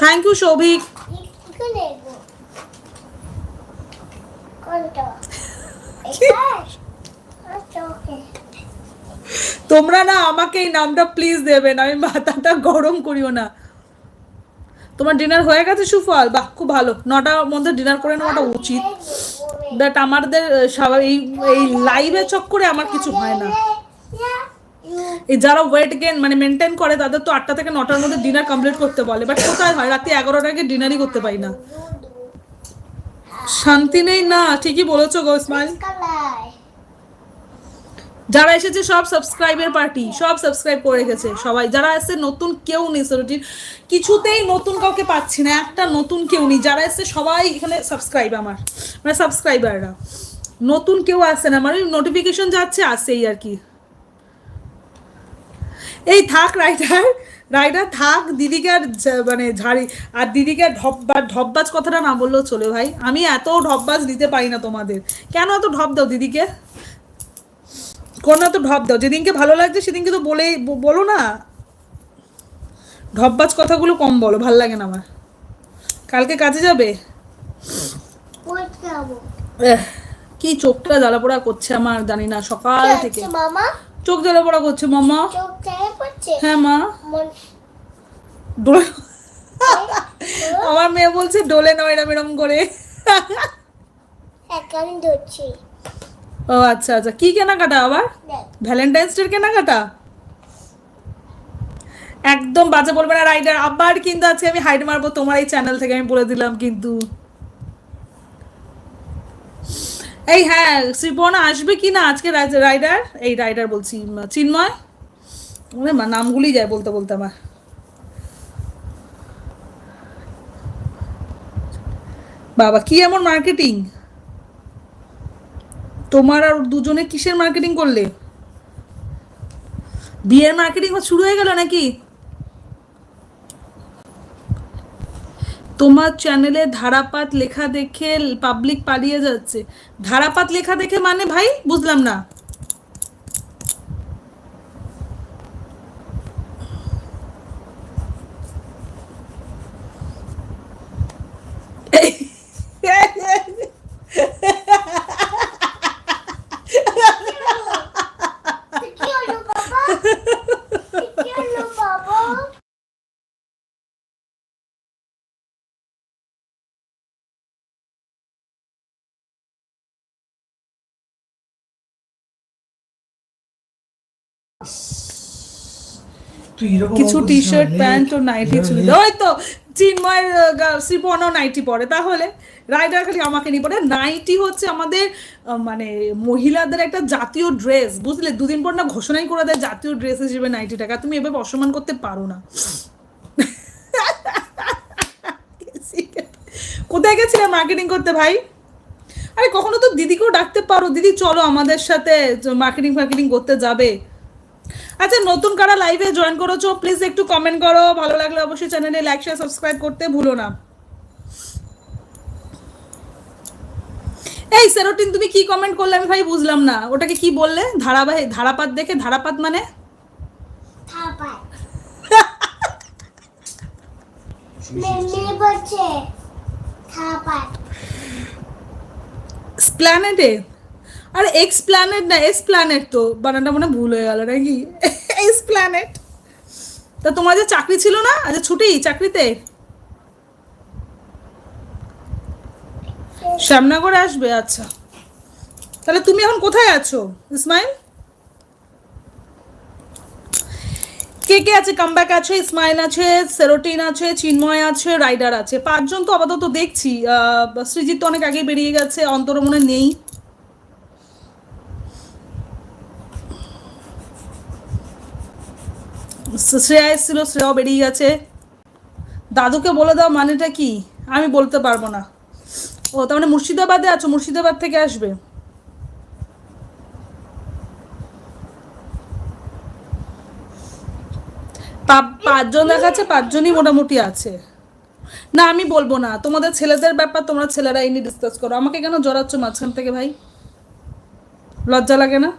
Thank you Souvik. তোমরা না আমাকে এই নামটা প্লিজ দেবেন, আমি মাথাটা গরম করিও না। তোমার ডিনার হয়ে গেছে সুফল? বাহ, খুব ভালো। 9টার মধ্যে ডিনার করে নেওয়াটা উচিত, বাট আমাদের এই এই লাইভে চক্করে আমার কিছু হয় না। এই যারা ওয়েট গেন মানে মেনটেন করে তাদের তো 8টা থেকে 9টার মধ্যে ডিনার কমপ্লিট করতে বলে, বাট কোথায় হয়, রাতে 11টার আগে ডিনারই করতে পারি না। শান্তি নেই না, ঠিকই বলেছো গো ইসমাইল। যারা এসেছে সব সাবস্ক্রাইবের পার্টি, সব সাবস্ক্রাইব করে রেখেছে সবাই। যারা এসে নতুন কেউ নেই সেরোটিন, কিছুতেই নতুন কাউকে পাচ্ছি না, একটা নতুন কেউ নেই। যারা এসে সবাই এখানে সাবস্ক্রাইব, আমার মানে সাবস্ক্রাইবাররা, নতুন কেউ আসে না, মানে নোটিফিকেশন যাচ্ছে আসেই আর কি। এই থাক রাইডার, রাইডার থাক, দিদিকে আর মানে ঝাড়ি, আর দিদিকে আর ঢপবাজ কথাটা না বললেও চলে ভাই। আমি এত ঢপবাজ দিতে পারি না তোমাদের। কেন এত ঢপ দাও দিদিকে? কোনো তো ঢপ দাও, যেদিনকে ভালো লাগছে সেদিনকে তো বলো না। ঢপবাজ কথাগুলো কম বলো, ভাল লাগে না আমার। কালকে কাজে যাবে? কি চোখটা জ্বালাপোড়া করছে আমার, জানি না সকাল থেকে চোখ জ্বালাপোড়া করছে। মামা হ্যাঁ মা, আমার মেয়ে বলছে ডোলে না এরম এরম করে। ও আচ্ছা আচ্ছা, কি কেনাকাটা আবার? ভ্যালেন্টাইন্স ডে কেনাকাটা? একদম বাজে বলবে না রাইডার, আবার কিন্তু আছে আমি হাইড মারবো তোমার এই চ্যানেল থেকে, আমি বলে দিলাম কিন্তু। এই হ্যাঁ, শ্রীপর্ণা আসবে কি না আজকে রাইডার, এই রাইডার বলছি চিন্ময়, নামগুলি যায় বলতে বলতে আমার। বাবা কি এমন মার্কেটিং তোমার, আর দুজনে কিসের মার্কেটিং করলে? বিয়ের মার্কেটিং শুরু হয়ে গেল নাকি? তোমার চ্যানেলে ধারাপাত লেখা দেখে পাবলিক পালিয়ে যাচ্ছে। ধারাপাত লেখা দেখে মানে ভাই বুঝলাম না। কিছু টি শার্ট প্যান্ট ও নাইটি ছিল, ওই তো চিন্ময়ের শ্রীপর্ণা নাইটি পরে, তাহলে রাইডার খালি আমাকে নিয়ে পড়ে। নাইটি হচ্ছে আমাদের মানে মহিলাদের একটা জাতীয় ড্রেস, বুঝলে? দুদিন পর না ঘোষণাই করে দেয় জাতীয় ড্রেস হিসেবে নাইটিটাকে, তুমি এভাবে অসম্মান করতে পারো না। কোথায় গেছিলে মার্কেটিং করতে ভাই? আরে কখনো তো দিদিকেও ডাকতে পারো, দিদি চলো আমাদের সাথে মার্কেটিং করতে যাবে। আচ্ছা, নতুন কারা লাইভে জয়েন করেছো প্লিজ একটু কমেন্ট করো, ভালো লাগলে অবশ্যই চ্যানেলে লাইক শেয়ার সাবস্ক্রাইব করতে ভুলো না। এই সেরোটিন তুমি কি কমেন্ট করলে আমি ভাই বুঝলাম না, ওটাকে কি বললে? ধারাপাত দেখে, ধারাপাত মানে স্প্ল্যানেটে? আরে এক্স প্ল্যানেট না এস প্ল্যানেট, তো বানানটা মনে ভুল হয়ে গেল নাকি? S planet. তা তোমার যে চাকরি ছিল না, আচ্ছা ছুটি চাকরিতে, শ্যামনগরে আসবে? আচ্ছা, তাহলে তুমি এখন কোথায় আছো ইসমাইল? কে কে আছে? কামব্যাক আছে, ইসমাইল আছে, সেরোটিন আছে, চিন্ময় আছে, রাইডার আছে, 5জন তো আপাতত দেখছি। সৃজিত তো অনেক আগে বেরিয়ে গেছে, অন্তর মনে নেই। শ্রেয়া এসেছিল, শ্রেয়াও বেরিয়ে গেছে। দাদুকে বলে দাও মানেটা কি, আমি বলতে পারবো না। ও তার মানে মুর্শিদাবাদে আছো, মুর্শিদাবাদ থেকে আসবে। পাঁচজন দেখাচ্ছে, 5জনই মোটামুটি আছে। না আমি বলবো না, তোমাদের ছেলেদের ব্যাপার, তোমরা ছেলেরা এই নিয়ে ডিসকাস করো, আমাকে কেন জড়াচ্ছ মাঝখান থেকে ভাই? লজ্জা লাগে না?